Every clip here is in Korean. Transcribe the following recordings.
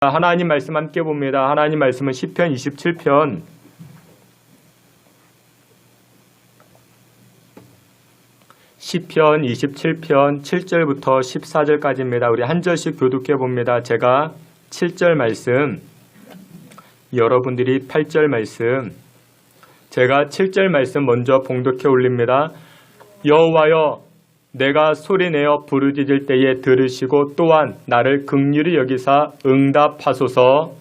하나님 말씀 함께 봅니다. 하나님 말씀은 시편 27편 7절부터 14절까지입니다. 우리 한 절씩 교독해 봅니다. 제가 7절 말씀, 여러분들이 8절 말씀, 제가 7절 말씀 먼저 봉독해 올립니다. 여호와여, 내가 소리내어 부르짖을 때에 들으시고 또한 나를 긍휼히 여기사 응답하소서.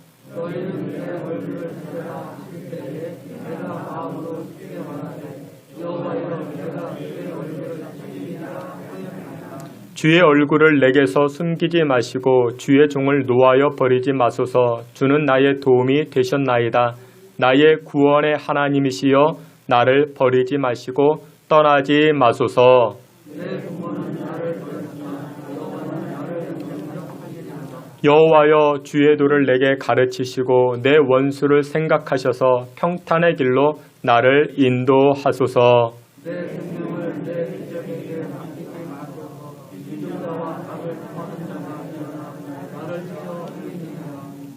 주의 얼굴을 내게서 숨기지 마시고 주의 종을 노하여 버리지 마소서. 주는 나의 도움이 되셨나이다. 나의 구원의 하나님이시여 나를 버리지 마시고 떠나지 마소서. 여호와여, 주의 도를 내게 가르치시고 내 원수를 생각하셔서 평탄의 길로 나를 인도하소서.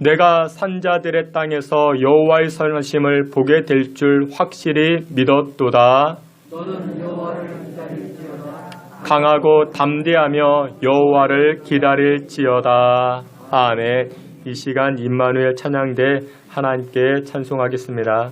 내가 산자들의 땅에서 여호와의 선하심을 보게 될 줄 확실히 믿었도다. 강하고 담대하며 여호와를 기다릴지어다. 아멘. 이 시간 임마누엘 찬양대 하나님께 찬송하겠습니다.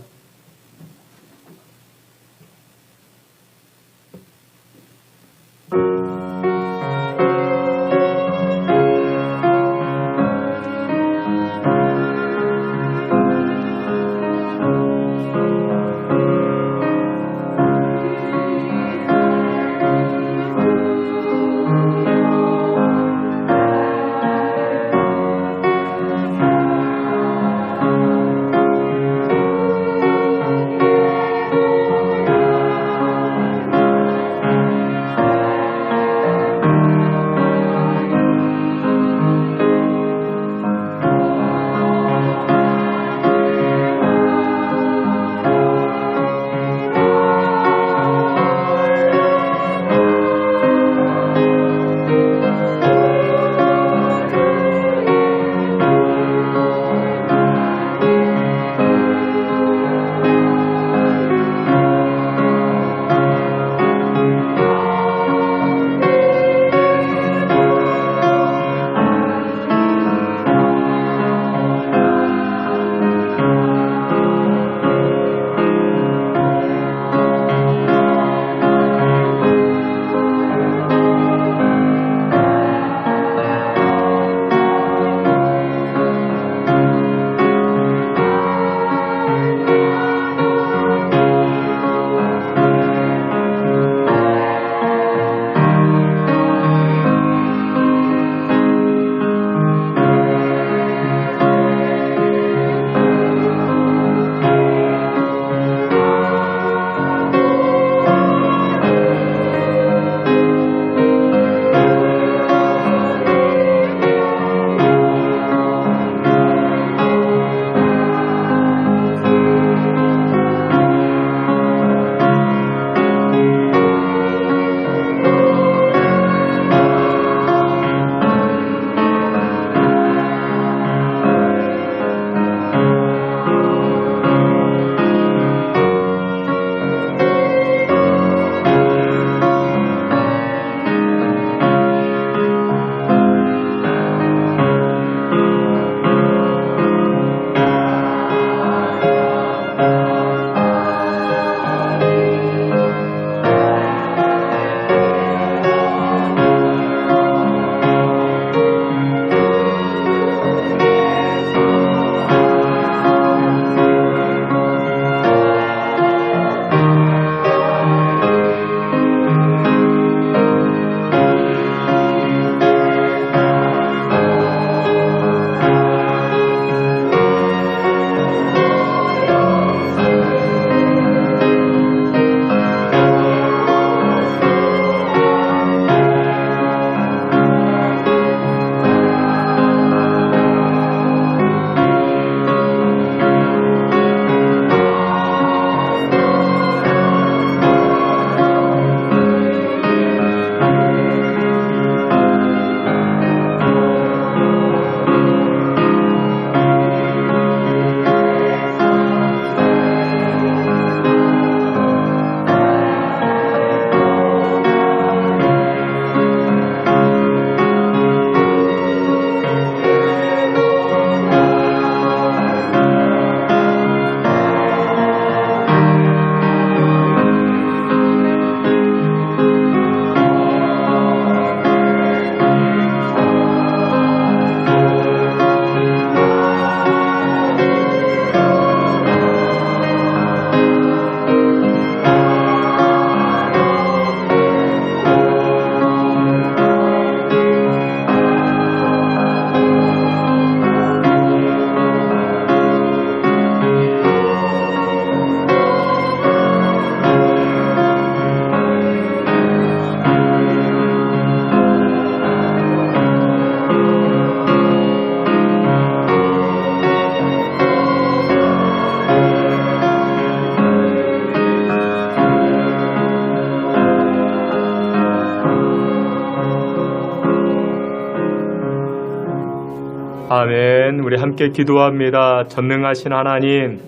아멘. 우리 함께 기도합니다. 전능하신 하나님,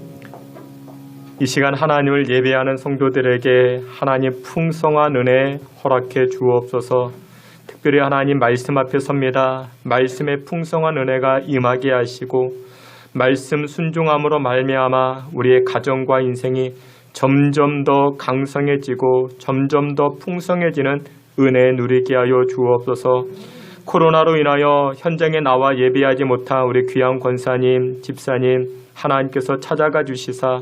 이 시간 하나님을 예배하는 성도들에게 하나님 풍성한 은혜 허락해 주옵소서. 특별히 하나님 말씀 앞에 섭니다. 말씀의 풍성한 은혜가 임하게 하시고 말씀 순종함으로 말미암아 우리의 가정과 인생이 점점 더 강성해지고 점점 더 풍성해지는 은혜 누리게 하여 주옵소서. 코로나로 인하여 현장에 나와 예배하지 못한 우리 귀한 권사님, 집사님 하나님께서 찾아가 주시사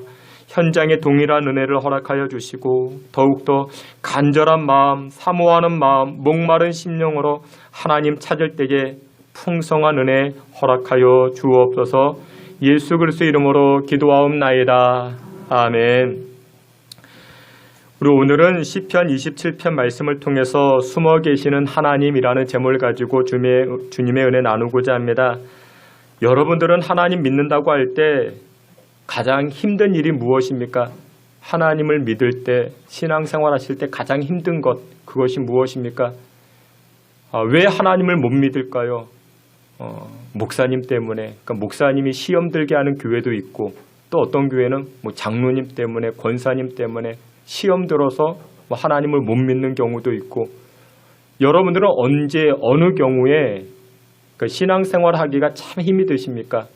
현장에 동일한 은혜를 허락하여 주시고 더욱더 간절한 마음, 사모하는 마음, 목마른 심령으로 하나님 찾을 때에 풍성한 은혜 허락하여 주옵소서. 예수 그리스도 이름으로 기도하옵나이다. 아멘. 우리 오늘은 시편 27편 말씀을 통해서 숨어 계시는 하나님이라는 제목을 가지고 주님의 은혜 나누고자 합니다. 여러분들은 하나님 믿는다고 할 때 가장 힘든 일이 무엇입니까? 하나님을 믿을 때, 신앙생활 하실 때 가장 힘든 것, 그것이 무엇입니까? 왜 하나님을 못 믿을까요? 목사님 때문에, 그러니까 목사님이 시험 들게 하는 교회도 있고 또 어떤 교회는 장로님 때문에, 권사님 때문에 시험 들어서 하나님을 못 믿는 경우도 있고, 여러분들은 언제 어느 경우에 신앙생활 하기가 참 힘이 드십니까?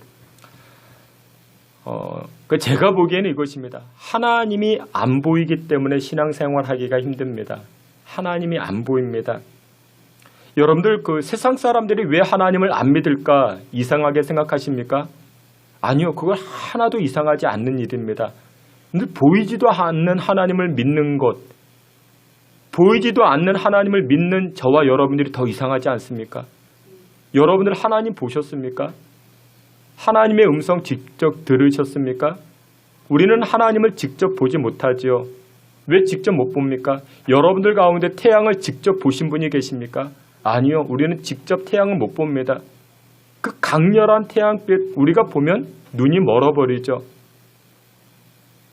제가 보기에는 이것입니다. 하나님이 안 보이기 때문에 신앙생활 하기가 힘듭니다. 하나님이 안 보입니다. 여러분들 세상 사람들이 왜 하나님을 안 믿을까 이상하게 생각하십니까? 아니요, 그걸 하나도 이상하지 않는 일입니다. 근데 보이지도 않는 하나님을 믿는 것, 보이지도 않는 하나님을 믿는 저와 여러분들이 더 이상하지 않습니까? 여러분들 하나님 보셨습니까? 하나님의 음성 직접 들으셨습니까? 우리는 하나님을 직접 보지 못하지요. 왜 직접 못 봅니까? 여러분들 가운데 태양을 직접 보신 분이 계십니까? 아니요, 우리는 직접 태양을 못 봅니다. 그 강렬한 태양빛 우리가 보면 눈이 멀어버리죠.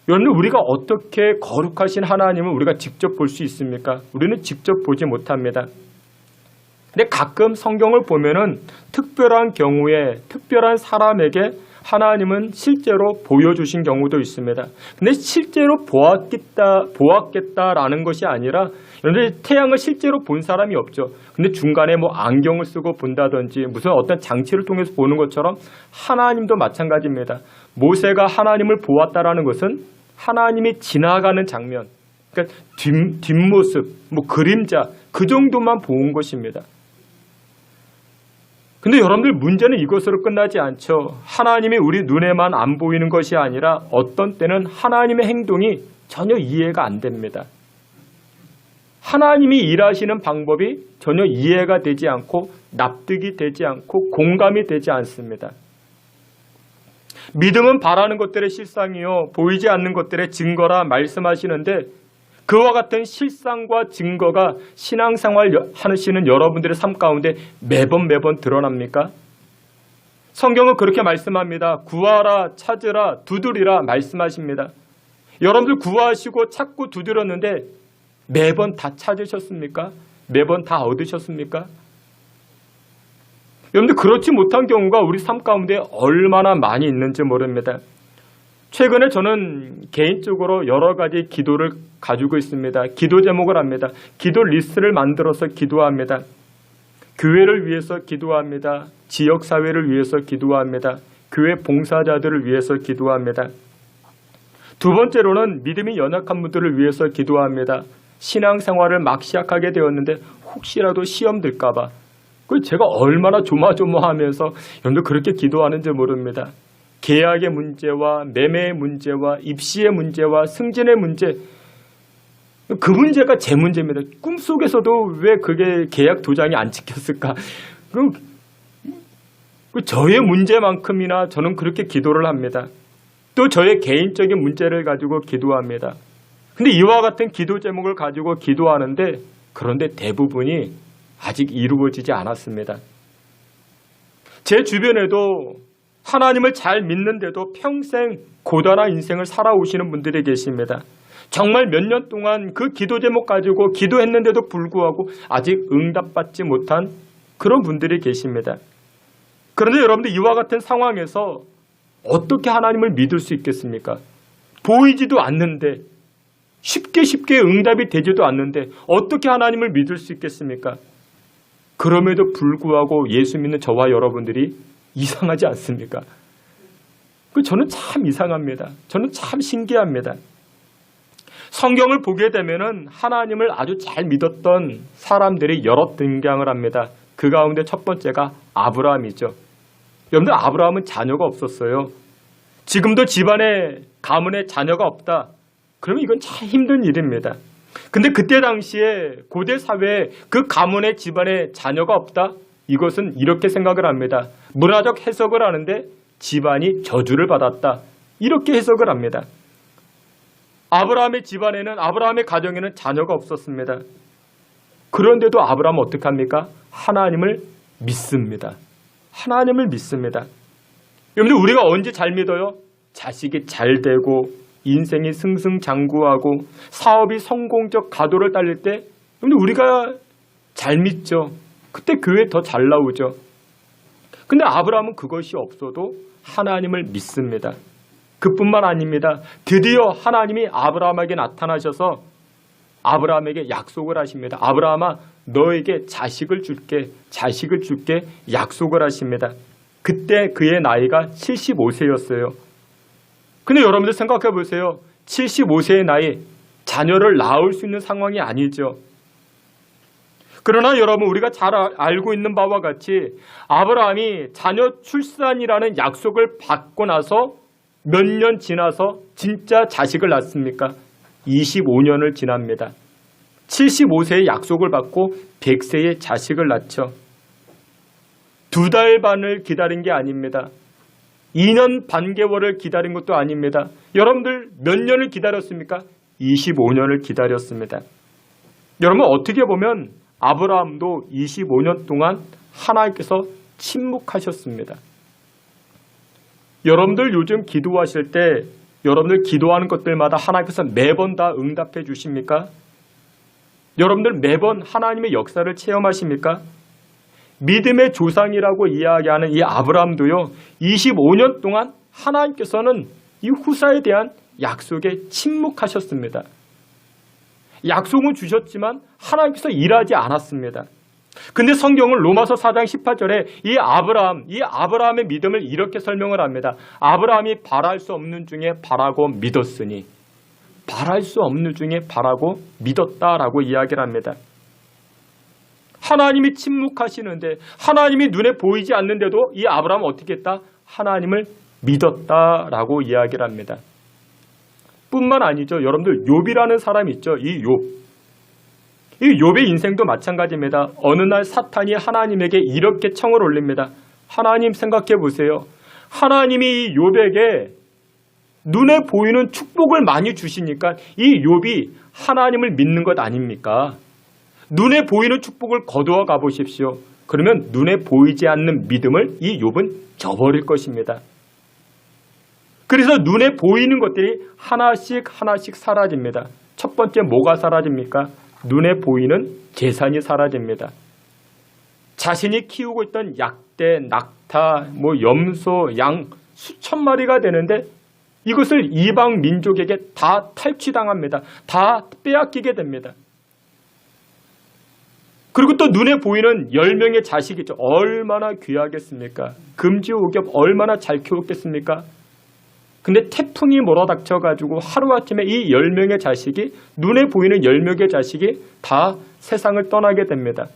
여러분, 우리가 어떻게 거룩하신 하나님을 우리가 직접 볼 수 있습니까? 우리는 직접 보지 못합니다. 근데 가끔 성경을 보면은 특별한 경우에 특별한 사람에게 하나님은 실제로 보여주신 경우도 있습니다. 근데 실제로 보았겠다라는 것이 아니라, 여러분들 태양을 실제로 본 사람이 없죠. 근데 중간에 안경을 쓰고 본다든지 무슨 어떤 장치를 통해서 보는 것처럼 하나님도 마찬가지입니다. 모세가 하나님을 보았다라는 것은 하나님이 지나가는 장면, 그러니까 뒷모습, 그림자, 그 정도만 본 것입니다. 근데 여러분들 문제는 이것으로 끝나지 않죠. 하나님이 우리 눈에만 안 보이는 것이 아니라 어떤 때는 하나님의 행동이 전혀 이해가 안 됩니다. 하나님이 일하시는 방법이 전혀 이해가 되지 않고 납득이 되지 않고 공감이 되지 않습니다. 믿음은 바라는 것들의 실상이요 보이지 않는 것들의 증거라 말씀하시는데, 그와 같은 실상과 증거가 신앙생활 하시는 여러분들의 삶 가운데 매번 드러납니까? 성경은 그렇게 말씀합니다. 구하라, 찾으라, 두드리라 말씀하십니다. 여러분들 구하시고 찾고 두드렸는데 매번 다 찾으셨습니까? 매번 다 얻으셨습니까? 여러분들 그렇지 못한 경우가 우리 삶 가운데 얼마나 많이 있는지 모릅니다. 최근에 저는 개인적으로 여러 가지 기도를 가지고 있습니다. 기도 제목을 합니다. 기도 리스트를 만들어서 기도합니다. 교회를 위해서 기도합니다. 지역사회를 위해서 기도합니다. 교회 봉사자들을 위해서 기도합니다. 두 번째로는 믿음이 연약한 분들을 위해서 기도합니다. 신앙생활을 막 시작하게 되었는데 혹시라도 시험 들까봐. 제가 얼마나 조마조마하면서 여러분들 그렇게 기도하는지 모릅니다. 계약의 문제와 매매의 문제와 입시의 문제와 승진의 문제, 그 문제가 제 문제입니다. 꿈속에서도 왜 그게 계약 도장이 안 찍혔을까? 저의 문제만큼이나 저는 그렇게 기도를 합니다. 또 저의 개인적인 문제를 가지고 기도합니다. 근데 이와 같은 기도 제목을 가지고 기도하는데, 그런데 대부분이 아직 이루어지지 않았습니다. 제 주변에도 하나님을 잘 믿는데도 평생 고단한 인생을 살아오시는 분들이 계십니다. 정말 몇 년 동안 그 기도 제목 가지고 기도했는데도 불구하고 아직 응답받지 못한 그런 분들이 계십니다. 그런데 여러분들 이와 같은 상황에서 어떻게 하나님을 믿을 수 있겠습니까? 보이지도 않는데, 쉽게 응답이 되지도 않는데 어떻게 하나님을 믿을 수 있겠습니까? 그럼에도 불구하고 예수 믿는 저와 여러분들이 이상하지 않습니까? 저는 참 이상합니다. 저는 참 신기합니다. 성경을 보게 되면은 하나님을 아주 잘 믿었던 사람들이 여러 등장을 합니다. 그 가운데 첫 번째가 아브라함이죠. 여러분들, 아브라함은 자녀가 없었어요. 지금도 집안에 가문에 자녀가 없다. 그러면 이건 참 힘든 일입니다. 근데 그때 당시에 고대 사회에 그 가문의 집안에 자녀가 없다? 이것은 이렇게 생각을 합니다. 문화적 해석을 하는데 집안이 저주를 받았다. 이렇게 해석을 합니다. 아브라함의 집안에는, 아브라함의 가정에는 자녀가 없었습니다. 그런데도 아브라함은 어떻게 합니까? 하나님을 믿습니다. 하나님을 믿습니다. 여러분들, 우리가 언제 잘 믿어요? 자식이 잘 되고 인생이 승승장구하고 사업이 성공적 가도를 달릴 때 우리가 잘 믿죠. 그때 교회 더 잘 나오죠. 근데 아브라함은 그것이 없어도 하나님을 믿습니다. 그뿐만 아닙니다. 드디어 하나님이 아브라함에게 나타나셔서 아브라함에게 약속을 하십니다. 아브라함아, 너에게 자식을 줄게 약속을 하십니다. 그때 그의 나이가 75세였어요. 근데 여러분들 생각해 보세요. 75세의 나이, 자녀를 낳을 수 있는 상황이 아니죠. 그러나 여러분, 우리가 잘 알고 있는 바와 같이 아브라함이 자녀 출산이라는 약속을 받고 나서 몇 년 지나서 진짜 자식을 낳습니까? 25년을 지납니다. 75세의 약속을 받고 100세의 자식을 낳죠. 2달 반을 기다린 게 아닙니다. 2년 반개월을 기다린 것도 아닙니다. 여러분들 몇 년을 기다렸습니까? 25년을 기다렸습니다. 여러분, 어떻게 보면 아브라함도 25년 동안 하나님께서 침묵하셨습니다. 여러분들 요즘 기도하실 때 여러분들 기도하는 것들마다 하나님께서 매번 다 응답해 주십니까? 여러분들 매번 하나님의 역사를 체험하십니까? 믿음의 조상이라고 이야기하는 이 아브라함도요, 25년 동안 하나님께서는 이 후사에 대한 약속에 침묵하셨습니다. 약속은 주셨지만 하나님께서 일하지 않았습니다. 근데 성경은 로마서 4장 18절에 이 아브라함의 믿음을 이렇게 설명을 합니다. 아브라함이 바랄 수 없는 중에 바라고 믿었으니, 바랄 수 없는 중에 바라고 믿었다라고 이야기를 합니다. 하나님이 침묵하시는데, 하나님이 눈에 보이지 않는데도 이 아브라함은 어떻게 했다? 하나님을 믿었다라고 이야기를 합니다. 뿐만 아니죠. 여러분들, 욥이라는 사람이 있죠. 이 욥의 인생도 마찬가지입니다. 어느 날 사탄이 하나님에게 이렇게 청을 올립니다. 하나님, 생각해 보세요. 하나님이 이 욥에게 눈에 보이는 축복을 많이 주시니까 이 욥이 하나님을 믿는 것 아닙니까? 눈에 보이는 축복을 거두어 가보십시오. 그러면 눈에 보이지 않는 믿음을 이 욥은 저버릴 것입니다. 그래서 눈에 보이는 것들이 하나씩 사라집니다. 첫 번째, 뭐가 사라집니까? 눈에 보이는 재산이 사라집니다. 자신이 키우고 있던 약대, 낙타, 염소, 양 수천 마리가 되는데 이것을 이방 민족에게 다 탈취당합니다. 다 빼앗기게 됩니다. 그리고 또 눈에 보이는 10명의 자식이죠. 얼마나 귀하겠습니까? 금지오겹 얼마나 잘 키웠겠습니까? 근데 태풍이 몰아닥쳐가지고 하루아침에 이 10명의 자식이, 눈에 보이는 10명의 자식이 다 세상을 떠나게 됩니다.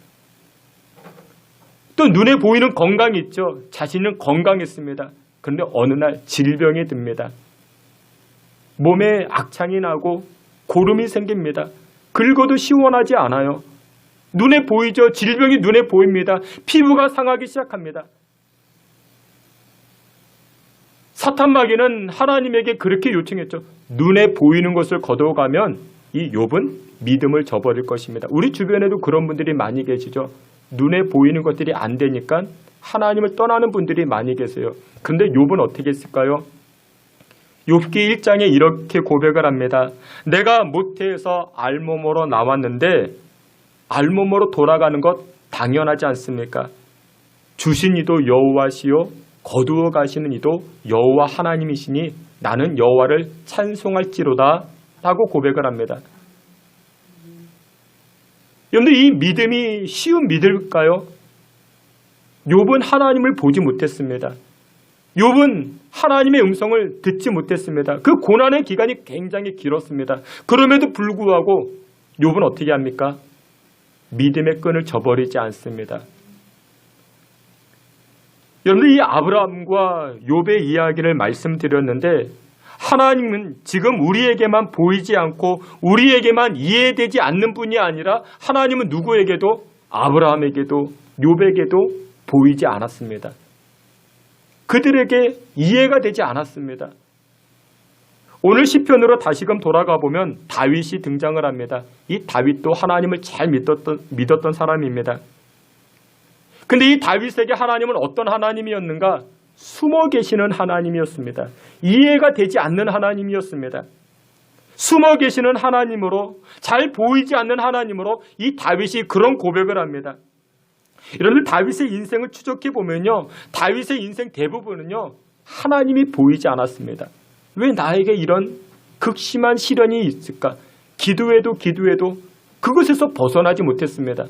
또 눈에 보이는 건강이 있죠. 자신은 건강했습니다. 그런데 어느 날 질병이 듭니다. 몸에 악창이 나고 고름이 생깁니다. 긁어도 시원하지 않아요. 눈에 보이죠. 질병이 눈에 보입니다. 피부가 상하기 시작합니다. 사탄마귀는 하나님에게 그렇게 요청했죠. 눈에 보이는 것을 거둬가면 이 욥은 믿음을 저버릴 것입니다. 우리 주변에도 그런 분들이 많이 계시죠. 눈에 보이는 것들이 안 되니까 하나님을 떠나는 분들이 많이 계세요. 그런데 욥은 어떻게 했을까요? 욥기 1장에 이렇게 고백을 합니다. 내가 모태에서 알몸으로 나왔는데 알몸으로 돌아가는 것 당연하지 않습니까? 주신 이도 여호와시요 거두어 가시는 이도 여호와 하나님이시니 나는 여호와를 찬송할지로다 라고 고백을 합니다. 여러분들, 이 믿음이 쉬운 믿을까요? 욥은 하나님을 보지 못했습니다. 욥은 하나님의 음성을 듣지 못했습니다. 그 고난의 기간이 굉장히 길었습니다. 그럼에도 불구하고 욥은 어떻게 합니까? 믿음의 끈을 저버리지 않습니다. 여러분들, 이 아브라함과 욥의 이야기를 말씀드렸는데 하나님은 지금 우리에게만 보이지 않고 우리에게만 이해되지 않는 분이 아니라 하나님은 누구에게도, 아브라함에게도 욥에게도 보이지 않았습니다. 그들에게 이해가 되지 않았습니다. 오늘 시편으로 다시금 돌아가 보면 다윗이 등장을 합니다. 이 다윗도 하나님을 잘 믿었던 사람입니다. 근데 이 다윗에게 하나님은 어떤 하나님이었는가? 숨어 계시는 하나님이었습니다. 이해가 되지 않는 하나님이었습니다. 숨어 계시는 하나님으로, 잘 보이지 않는 하나님으로 이 다윗이 그런 고백을 합니다. 여러분들, 다윗의 인생을 추적해 보면요, 다윗의 인생 대부분은요 하나님이 보이지 않았습니다. 왜 나에게 이런 극심한 시련이 있을까? 기도해도 그것에서 벗어나지 못했습니다.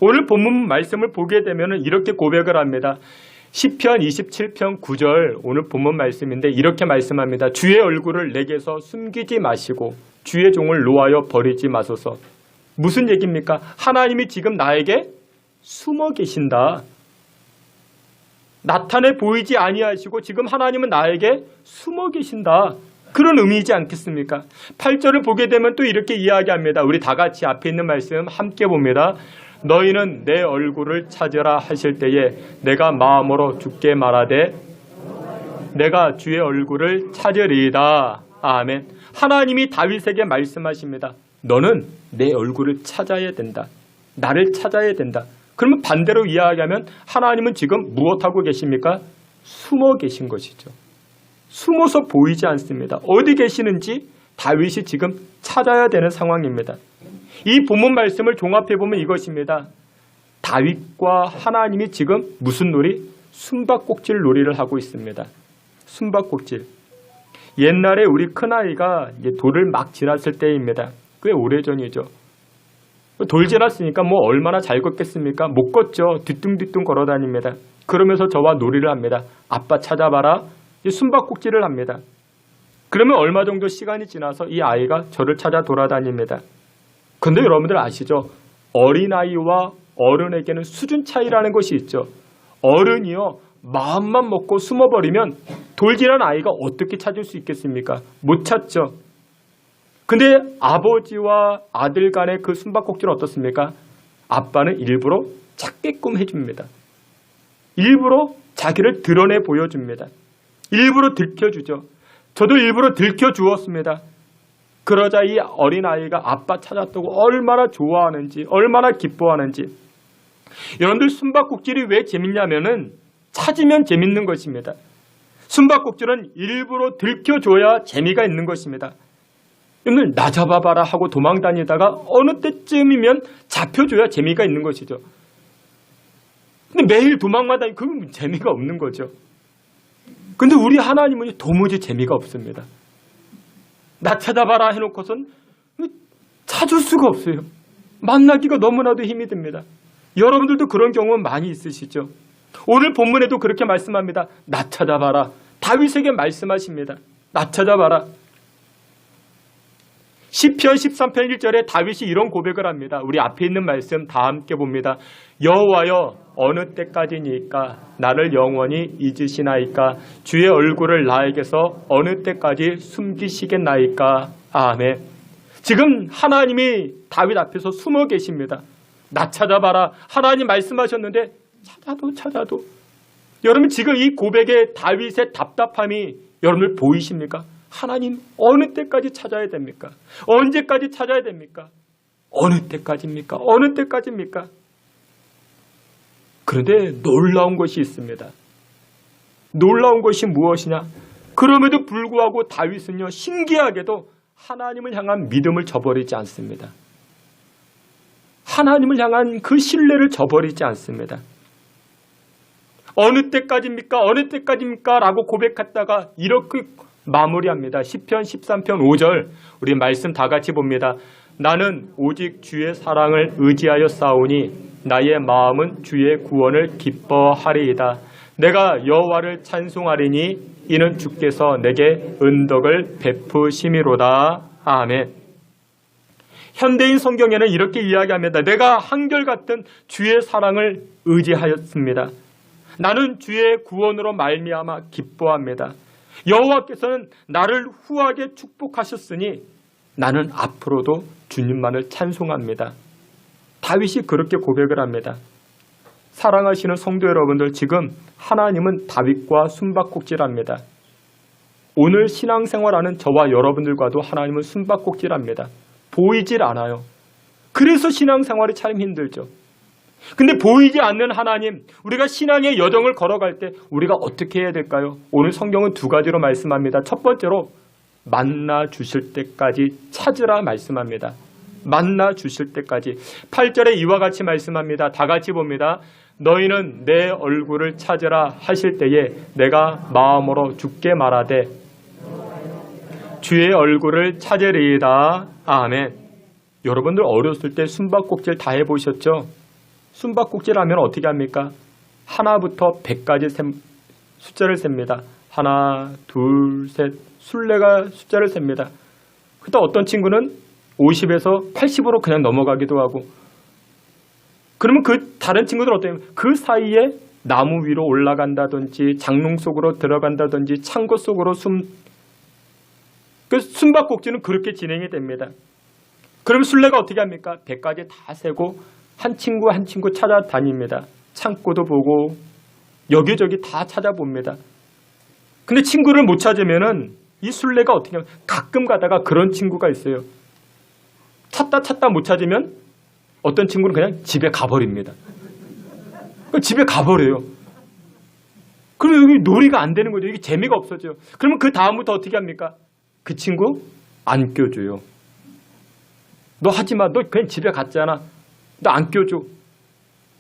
오늘 본문 말씀을 보게 되면 이렇게 고백을 합니다. 시편 27편 9절 오늘 본문 말씀인데 이렇게 말씀합니다. 주의 얼굴을 내게서 숨기지 마시고 주의 종을 놓아여 버리지 마소서. 무슨 얘기입니까? 하나님이 지금 나에게 숨어 계신다. 나타내 보이지 아니하시고 지금 하나님은 나에게 숨어 계신다. 그런 의미이지 않겠습니까? 8절을 보게 되면 또 이렇게 이야기합니다. 우리 다 같이 앞에 있는 말씀 함께 봅니다. 너희는 내 얼굴을 찾으라 하실 때에 내가 마음으로 주께 말하되 내가 주의 얼굴을 찾으리이다. 아멘. 하나님이 다윗에게 말씀하십니다. 너는 내 얼굴을 찾아야 된다. 나를 찾아야 된다. 그러면 반대로 이야기하면 하나님은 지금 무엇하고 계십니까? 숨어 계신 것이죠. 숨어서 보이지 않습니다. 어디 계시는지 다윗이 지금 찾아야 되는 상황입니다. 이 본문 말씀을 종합해보면 이것입니다. 다윗과 하나님이 지금 무슨 놀이? 숨바꼭질 놀이를 하고 있습니다. 숨바꼭질. 옛날에 우리 큰아이가 돌을 막 지났을 때입니다. 꽤 오래전이죠. 돌 지났으니까 뭐 얼마나 잘 걷겠습니까? 못 걷죠. 뒤뚱뒤뚱 걸어다닙니다. 그러면서 저와 놀이를 합니다. 아빠 찾아봐라. 숨바꼭질을 합니다. 그러면 얼마 정도 시간이 지나서 이 아이가 저를 찾아 돌아다닙니다. 근데 여러분들 아시죠? 어린아이와 어른에게는 수준 차이라는 것이 있죠. 어른이요, 마음만 먹고 숨어버리면 돌진한 아이가 어떻게 찾을 수 있겠습니까? 못 찾죠. 근데 아버지와 아들 간의 그 숨바꼭질은 어떻습니까? 아빠는 일부러 찾게끔 해줍니다. 일부러 자기를 드러내 보여줍니다. 일부러 들켜주죠. 저도 일부러 들켜주었습니다. 그러자 이 어린아이가 아빠 찾았다고 얼마나 좋아하는지, 얼마나 기뻐하는지. 여러분들, 숨바꼭질이 왜 재밌냐면은 찾으면 재밌는 것입니다. 숨바꼭질은 일부러 들켜줘야 재미가 있는 것입니다. 여러분들, 나 잡아봐라 하고 도망다니다가 어느 때쯤이면 잡혀줘야 재미가 있는 것이죠. 근데 매일 도망마다 그건 재미가 없는 거죠. 근데 우리 하나님은 도무지 재미가 없습니다. 나 찾아봐라 해놓고선 찾을 수가 없어요. 만나기가 너무나도 힘이 듭니다. 여러분들도 그런 경험은 많이 있으시죠? 오늘 본문에도 그렇게 말씀합니다. 나 찾아봐라. 다윗에게 말씀하십니다. 나 찾아봐라. 시편 13편 1절에 다윗이 이런 고백을 합니다. 우리 앞에 있는 말씀 다 함께 봅니다. 여호와여, 어느 때까지니까 나를 영원히 잊으시나이까? 주의 얼굴을 나에게서 어느 때까지 숨기시겠나이까? 아멘. 지금 하나님이 다윗 앞에서 숨어 계십니다. 나 찾아봐라. 하나님 말씀하셨는데 찾아도. 여러분, 지금 이 고백에 다윗의 답답함이 여러분들 보이십니까? 하나님, 어느 때까지 찾아야 됩니까? 언제까지 찾아야 됩니까? 어느 때까지입니까? 어느 때까지입니까? 그런데 놀라운 것이 있습니다. 놀라운 것이 무엇이냐? 그럼에도 불구하고 다윗은요, 신기하게도 하나님을 향한 믿음을 저버리지 않습니다. 하나님을 향한 그 신뢰를 저버리지 않습니다. 어느 때까지입니까? 어느 때까지입니까? 라고 고백했다가 이렇게 마무리합니다. 시편 13편 5절 우리 말씀 다 같이 봅니다. 나는 오직 주의 사랑을 의지하여 싸우니 나의 마음은 주의 구원을 기뻐하리이다. 내가 여호와를 찬송하리니 이는 주께서 내게 은덕을 베푸심이로다. 아멘. 현대인 성경에는 이렇게 이야기합니다. 내가 한결같은 주의 사랑을 의지하였습니다. 나는 주의 구원으로 말미암아 기뻐합니다. 여호와께서는 나를 후하게 축복하셨으니 나는 앞으로도 주님만을 찬송합니다. 다윗이 그렇게 고백을 합니다. 사랑하시는 성도 여러분들, 지금 하나님은 다윗과 숨바꼭질합니다. 오늘 신앙생활하는 저와 여러분들과도 하나님은 숨바꼭질합니다. 보이질 않아요. 그래서 신앙생활이 참 힘들죠. 근데 보이지 않는 하나님, 우리가 신앙의 여정을 걸어갈 때 우리가 어떻게 해야 될까요? 오늘 성경은 두 가지로 말씀합니다. 첫 번째로 만나 주실 때까지 찾으라 말씀합니다. 만나 주실 때까지. 8절에 이와 같이 말씀합니다. 다 같이 봅니다. 너희는 내 얼굴을 찾으라 하실 때에 내가 마음으로 주께 말하되 주의 얼굴을 찾으리이다. 아멘. 여러분들 어렸을 때 숨바꼭질 다 해보셨죠? 숨바꼭질 하면 어떻게 합니까? 하나부터 100까지 숫자를 셉니다. 하나, 둘, 셋. 술래가 숫자를 셉니다. 그때 어떤 친구는 50에서 80으로 그냥 넘어가기도 하고, 그러면 그 다른 친구들 어때요? 그 사이에 나무 위로 올라간다든지 장롱 속으로 들어간다든지 창고 속으로 그 숨바꼭질은 그렇게 진행이 됩니다. 그러면 술래가 어떻게 합니까? 100까지 다 세고 한 친구 한 친구 찾아다닙니다. 창고도 보고 여기저기 다 찾아봅니다. 근데 친구를 못 찾으면은 이 술래가 어떻게 하면 가끔 가다가 그런 친구가 있어요. 찾다 못 찾으면 어떤 친구는 그냥 집에 가버립니다. 집에 가버려요. 그러면 여기 놀이가 안 되는 거죠. 이게 재미가 없어져요. 그러면 그 다음부터 어떻게 합니까? 그 친구 안 껴줘요. 너 하지마. 너 그냥 집에 갔잖아. 너 안 껴줘.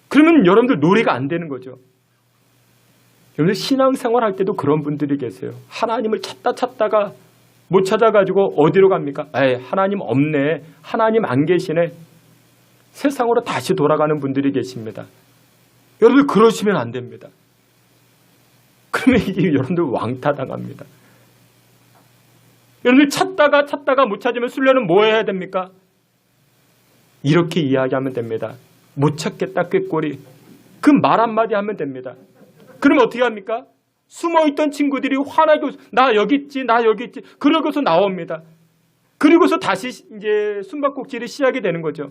그러면 여러분들 놀이가 안 되는 거죠. 여러분들 신앙생활 할 때도 그런 분들이 계세요. 하나님을 찾다가 못 찾아가지고 어디로 갑니까? 에이, 하나님 없네. 하나님 안 계시네. 세상으로 다시 돌아가는 분들이 계십니다. 여러분들 그러시면 안 됩니다. 그러면 이게 여러분들 왕따당합니다. 여러분들 찾다가 못 찾으면 술래는 뭐 해야 됩니까? 이렇게 이야기하면 됩니다. 못 찾겠다 꾀꼬리. 그 말 한마디 하면 됩니다. 그러면 어떻게 합니까? 숨어있던 친구들이 화나게 나 여기 있지. 그러고서 나옵니다. 그리고서 다시 이제 숨바꼭질이 시작이 되는 거죠.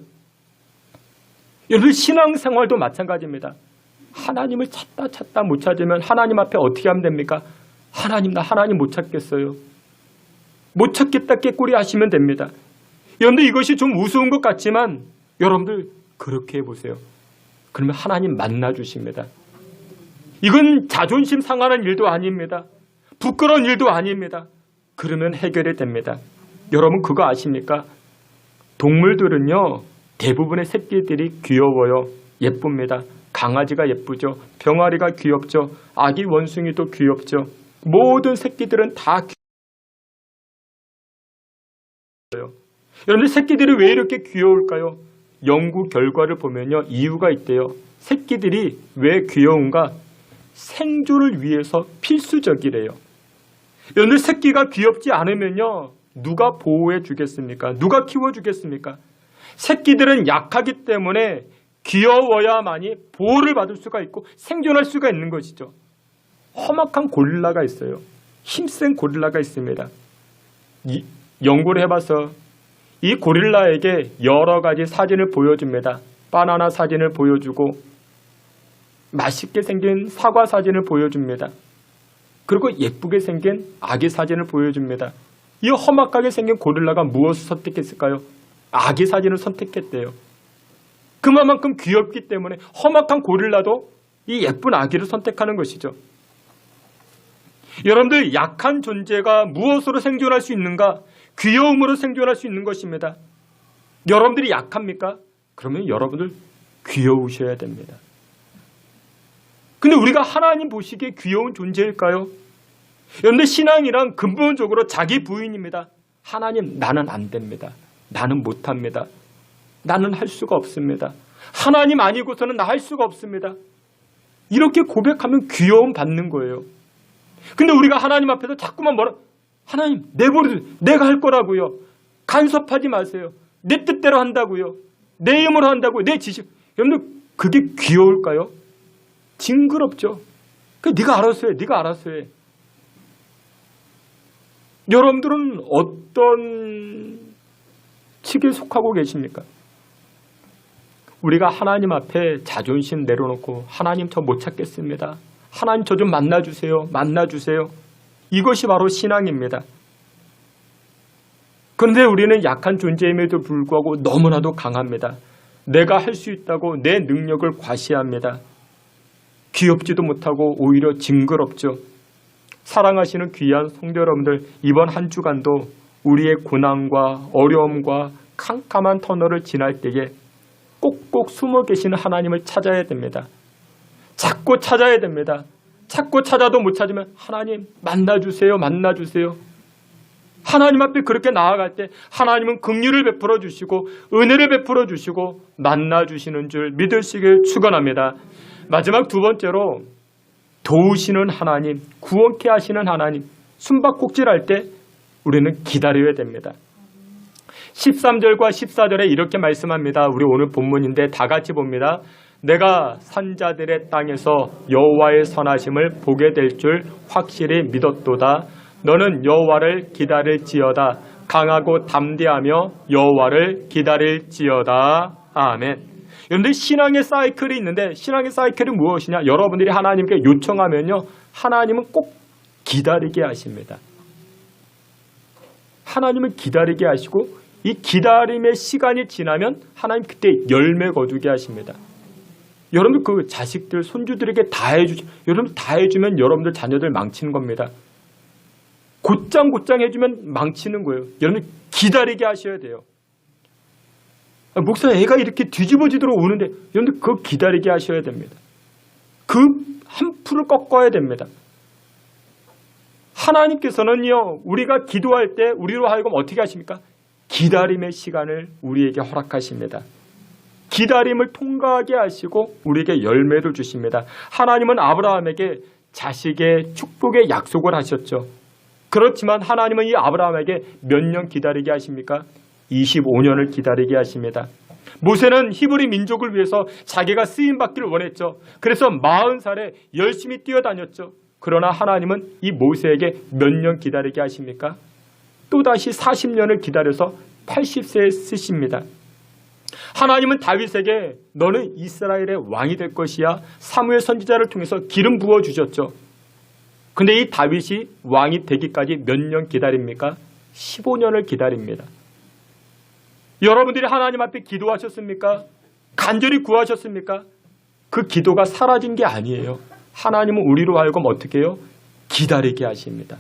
여러분 신앙생활도 마찬가지입니다. 하나님을 찾다 못 찾으면 하나님 앞에 어떻게 하면 됩니까? 하나님, 나 하나님 못 찾겠어요. 못 찾겠다 꾀꼬리 하시면 됩니다. 여러분들 이것이 좀 우스운 것 같지만 여러분들 그렇게 해보세요. 그러면 하나님 만나주십니다. 이건 자존심 상하는 일도 아닙니다. 부끄러운 일도 아닙니다. 그러면 해결이 됩니다. 여러분 그거 아십니까? 동물들은요 대부분의 새끼들이 귀여워요. 예쁩니다. 강아지가 예쁘죠. 병아리가 귀엽죠. 아기 원숭이도 귀엽죠. 모든 새끼들은 다 귀여워요. 여러분들 새끼들이 왜 이렇게 귀여울까요? 연구 결과를 보면요 이유가 있대요. 새끼들이 왜 귀여운가? 생존을 위해서 필수적이래요. 여러분들 새끼가 귀엽지 않으면요 누가 보호해 주겠습니까? 누가 키워 주겠습니까? 새끼들은 약하기 때문에 귀여워야만이 보호를 받을 수가 있고 생존할 수가 있는 것이죠. 험악한 고릴라가 있어요. 힘센 고릴라가 있습니다. 연구를 해봐서 이 고릴라에게 여러 가지 사진을 보여줍니다. 바나나 사진을 보여주고 맛있게 생긴 사과 사진을 보여줍니다. 그리고 예쁘게 생긴 아기 사진을 보여줍니다. 이 험악하게 생긴 고릴라가 무엇을 선택했을까요? 아기 사진을 선택했대요. 그만큼 귀엽기 때문에 험악한 고릴라도 이 예쁜 아기를 선택하는 것이죠. 여러분들 약한 존재가 무엇으로 생존할 수 있는가? 귀여움으로 생존할 수 있는 것입니다. 여러분들이 약합니까? 그러면 여러분들 귀여우셔야 됩니다. 근데 우리가 하나님 보시기에 귀여운 존재일까요? 그런데 신앙이란 근본적으로 자기 부인입니다. 하나님, 나는 안 됩니다. 나는 못합니다. 나는 할 수가 없습니다. 하나님 아니고서는 나 할 수가 없습니다. 이렇게 고백하면 귀여움 받는 거예요. 근데 우리가 하나님 앞에서 자꾸만 하나님, 내버려두세요. 내가 할 거라고요. 간섭하지 마세요. 내 뜻대로 한다고요. 내 힘으로 한다고요. 내 지식. 여러분들, 그게 귀여울까요? 징그럽죠. 네가 알아서 해. 네가 알아서 해. 여러분들은 어떤 측에 속하고 계십니까? 우리가 하나님 앞에 자존심 내려놓고 하나님 저 못 찾겠습니다. 하나님 저 좀 만나주세요. 만나주세요. 이것이 바로 신앙입니다. 그런데 우리는 약한 존재임에도 불구하고 너무나도 강합니다. 내가 할 수 있다고 내 능력을 과시합니다. 귀엽지도 못하고 오히려 징그럽죠. 사랑하시는 귀한 성도 여러분들, 이번 한 주간도 우리의 고난과 어려움과 캄캄한 터널을 지날 때에 꼭꼭 숨어 계시는 하나님을 찾아야 됩니다. 자꾸 찾아야 됩니다. 자꾸 찾아도 못 찾으면 하나님 만나주세요. 만나주세요. 하나님 앞에 그렇게 나아갈 때 하나님은 긍휼을 베풀어 주시고 은혜를 베풀어 주시고 만나주시는 줄 믿으시길 축원합니다. 마지막 두 번째로 도우시는 하나님, 구원케 하시는 하나님, 숨바꼭질할 때 우리는 기다려야 됩니다. 13절과 14절에 이렇게 말씀합니다. 우리 오늘 본문인데 다 같이 봅니다. 내가 산자들의 땅에서 여호와의 선하심을 보게 될 줄 확실히 믿었도다. 너는 여호와를 기다릴지어다. 강하고 담대하며 여호와를 기다릴지어다. 아멘. 여러분들, 신앙의 사이클이 있는데 신앙의 사이클이 무엇이냐? 여러분들이 하나님께 요청하면요, 하나님은 꼭 기다리게 하십니다. 하나님은 기다리게 하시고 이 기다림의 시간이 지나면 하나님 그때 열매 거두게 하십니다. 여러분들 그 자식들, 손주들에게 다 해주죠. 여러분들 다 해주면 여러분들 자녀들 망치는 겁니다. 곧장 해주면 망치는 거예요. 여러분들 기다리게 하셔야 돼요. 목사, 애가 이렇게 뒤집어지도록 우는데 여러분들 그거 기다리게 하셔야 됩니다. 그 한 풀을 꺾어야 됩니다. 하나님께서는요, 우리가 기도할 때 우리로 하여금 어떻게 하십니까? 기다림의 시간을 우리에게 허락하십니다. 기다림을 통과하게 하시고 우리에게 열매를 주십니다. 하나님은 아브라함에게 자식의 축복의 약속을 하셨죠. 그렇지만 하나님은 이 아브라함에게 몇 년 기다리게 하십니까? 25년을 기다리게 하십니다. 모세는 히브리 민족을 위해서 자기가 쓰임받기를 원했죠. 그래서 40살에 열심히 뛰어다녔죠. 그러나 하나님은 이 모세에게 몇 년 기다리게 하십니까? 또다시 40년을 기다려서 80세에 쓰십니다. 하나님은 다윗에게 너는 이스라엘의 왕이 될 것이야 사무엘 선지자를 통해서 기름 부어주셨죠. 근데 이 다윗이 왕이 되기까지 몇 년 기다립니까? 15년을 기다립니다. 여러분들이 하나님 앞에 기도하셨습니까? 간절히 구하셨습니까? 그 기도가 사라진 게 아니에요. 하나님은 우리로 하여금 어떻게 해요? 기다리게 하십니다.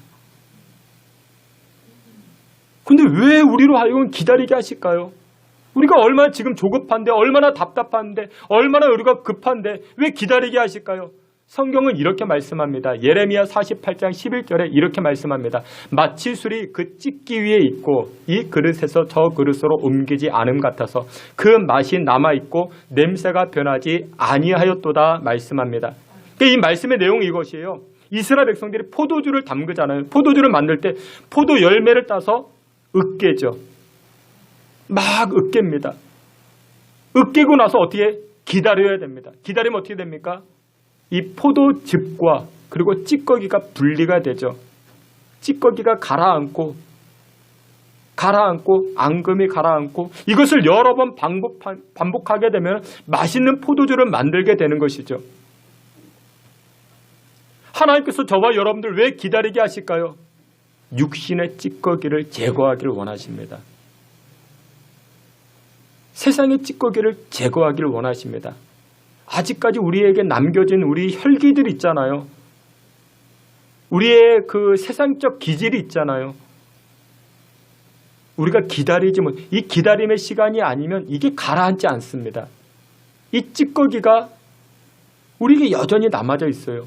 근데 왜 우리로 하여금 기다리게 하실까요? 우리가 얼마나 지금 조급한데, 얼마나 답답한데, 얼마나 우리가 급한데 왜 기다리게 하실까요? 성경은 이렇게 말씀합니다. 예레미야 48장 11절에 이렇게 말씀합니다. 마취술이 그 찢기 위에 있고 이 그릇에서 저 그릇으로 옮기지 않음 같아서 그 맛이 남아있고 냄새가 변하지 아니하였도다 말씀합니다. 이 말씀의 내용이 이것이에요. 이스라엘 백성들이 포도주를 담그잖아요. 포도주를 만들 때 포도 열매를 따서 으깨죠. 막 으깹니다. 으깨고 나서 어떻게 기다려야 됩니다. 기다리면 어떻게 됩니까? 이 포도즙과 그리고 찌꺼기가 분리가 되죠. 찌꺼기가 가라앉고 앙금이 가라앉고 이것을 여러 번 반복하게 되면 맛있는 포도주를 만들게 되는 것이죠. 하나님께서 저와 여러분들 왜 기다리게 하실까요? 육신의 찌꺼기를 제거하기를 원하십니다. 세상의 찌꺼기를 제거하기를 원하십니다. 아직까지 우리에게 남겨진 우리 혈기들 있잖아요. 우리의 그 세상적 기질이 있잖아요. 우리가 기다리지 못, 이 기다림의 시간이 아니면 이게 가라앉지 않습니다. 이 찌꺼기가 우리에게 여전히 남아져 있어요.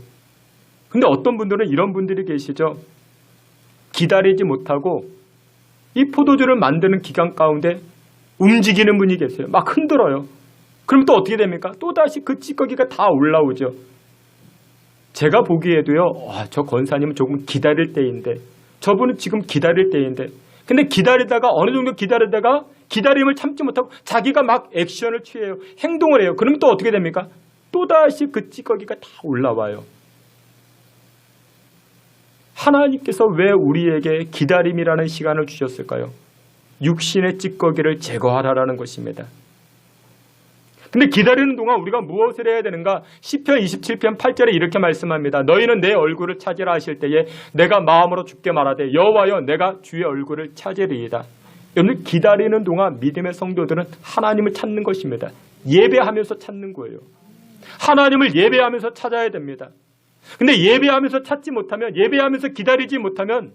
근데 어떤 분들은 이런 분들이 계시죠. 기다리지 못하고 이 포도주를 만드는 기간 가운데 움직이는 분이 계세요. 막 흔들어요. 그럼 또 어떻게 됩니까? 또다시 그 찌꺼기가 다 올라오죠. 제가 보기에도요, 저 권사님은 조금 기다릴 때인데, 저분은 지금 기다릴 때인데, 근데 기다리다가 어느 정도 기다리다가 기다림을 참지 못하고 자기가 막 액션을 취해요. 행동을 해요. 그러면 또 어떻게 됩니까? 또다시 그 찌꺼기가 다 올라와요. 하나님께서 왜 우리에게 기다림이라는 시간을 주셨을까요? 육신의 찌꺼기를 제거하라는 것입니다. 근데 기다리는 동안 우리가 무엇을 해야 되는가? 시편 27편 8절에 이렇게 말씀합니다. 너희는 내 얼굴을 찾으라 하실 때에 내가 마음으로 주께 말하되 여호와여 내가 주의 얼굴을 찾으리이다. 여러분 기다리는 동안 믿음의 성도들은 하나님을 찾는 것입니다. 예배하면서 찾는 거예요. 하나님을 예배하면서 찾아야 됩니다. 근데 예배하면서 찾지 못하면 예배하면서 기다리지 못하면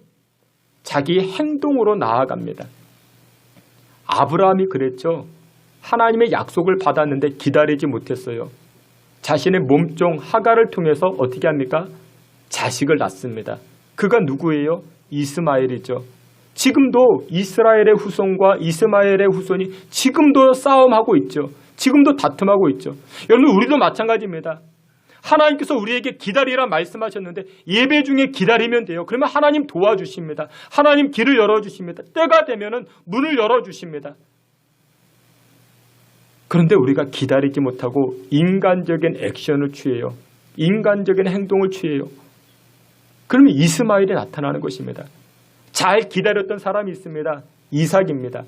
자기 행동으로 나아갑니다. 아브라함이 그랬죠. 하나님의 약속을 받았는데 기다리지 못했어요. 자신의 몸종 하갈을 통해서 어떻게 합니까? 자식을 낳습니다. 그가 누구예요? 이스마엘이죠. 지금도 이스라엘의 후손과 이스마엘의 후손이 지금도 싸움하고 있죠. 지금도 다툼하고 있죠. 여러분 우리도 마찬가지입니다. 하나님께서 우리에게 기다리라 말씀하셨는데 예배 중에 기다리면 돼요. 그러면 하나님 도와주십니다. 하나님 길을 열어주십니다. 때가 되면 문을 열어주십니다. 그런데 우리가 기다리지 못하고 인간적인 액션을 취해요. 인간적인 행동을 취해요. 그러면 이스마엘이 나타나는 것입니다. 잘 기다렸던 사람이 있습니다. 이삭입니다.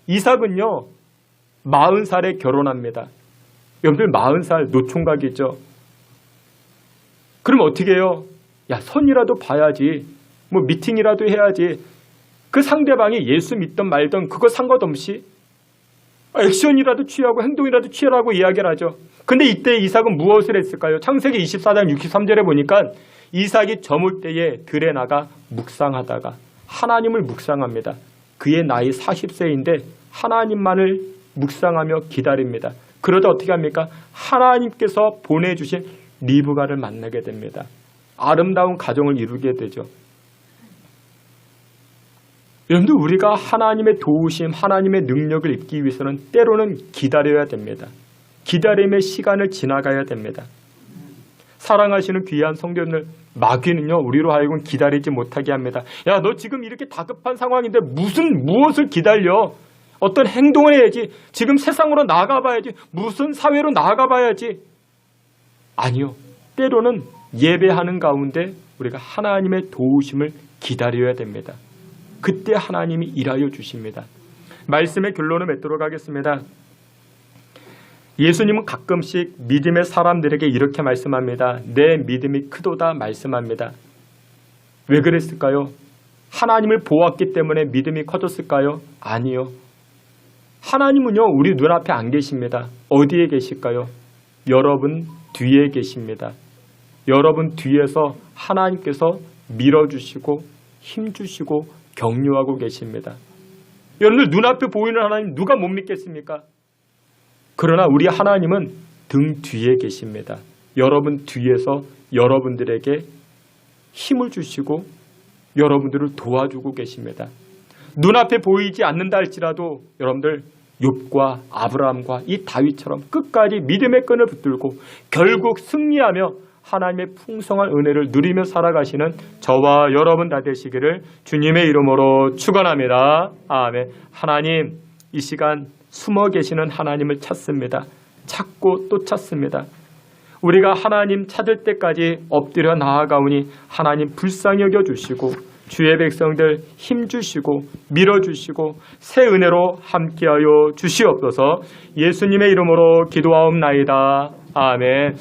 이삭은요 40살에 결혼합니다. 여러분들 40살 노총각이죠. 그럼 어떻게 해요? 야 선이라도 봐야지. 뭐 미팅이라도 해야지. 그 상대방이 예수 믿던 말던 그거 상관없이 액션이라도 취하고 행동이라도 취하라고 이야기를 하죠. 근데 이때 이삭은 무엇을 했을까요? 창세기 24장 63절에 보니까 이삭이 저물 때에 들에 나가 묵상하다가 하나님을 묵상합니다. 그의 나이 40세인데 하나님만을 묵상하며 기다립니다. 그러다 어떻게 합니까? 하나님께서 보내주신 리브가를 만나게 됩니다. 아름다운 가정을 이루게 되죠. 여러분들 우리가 하나님의 도우심, 하나님의 능력을 입기 위해서는 때로는 기다려야 됩니다. 기다림의 시간을 지나가야 됩니다. 사랑하시는 귀한 성도들, 마귀는요 우리로 하여금 기다리지 못하게 합니다. 야, 너 지금 이렇게 다급한 상황인데 무엇을 기다려? 어떤 행동을 해야지. 지금 세상으로 나가봐야지. 무슨 사회로 나가봐야지. 아니요. 때로는 예배하는 가운데 우리가 하나님의 도우심을 기다려야 됩니다. 그때 하나님이 일하여 주십니다. 말씀의 결론을 맺도록 하겠습니다. 예수님은 가끔씩 믿음의 사람들에게 이렇게 말씀합니다. 내 믿음이 크도다 말씀합니다. 왜 그랬을까요? 하나님을 보았기 때문에 믿음이 커졌을까요? 아니요. 하나님은요 우리 눈앞에 안 계십니다. 어디에 계실까요? 여러분 뒤에 계십니다. 여러분 뒤에서 하나님께서 밀어주시고 힘주시고 격려하고 계십니다. 여러분들 눈앞에 보이는 하나님 누가 못 믿겠습니까? 그러나 우리 하나님은 등 뒤에 계십니다. 여러분 뒤에서 여러분들에게 힘을 주시고 여러분들을 도와주고 계십니다. 눈앞에 보이지 않는다 할지라도 여러분들 욥과 아브라함과 이 다윗처럼 끝까지 믿음의 끈을 붙들고 결국 승리하며 하나님의 풍성한 은혜를 누리며 살아가시는 저와 여러분 다 되시기를 주님의 이름으로 축원합니다. 아멘. 하나님, 이 시간 숨어 계시는 하나님을 찾습니다. 찾고 또 찾습니다. 우리가 하나님 찾을 때까지 엎드려 나아가오니 하나님 불쌍히 여겨주시고 주의 백성들 힘주시고 밀어주시고 새 은혜로 함께하여 주시옵소서. 예수님의 이름으로 기도하옵나이다. 아멘.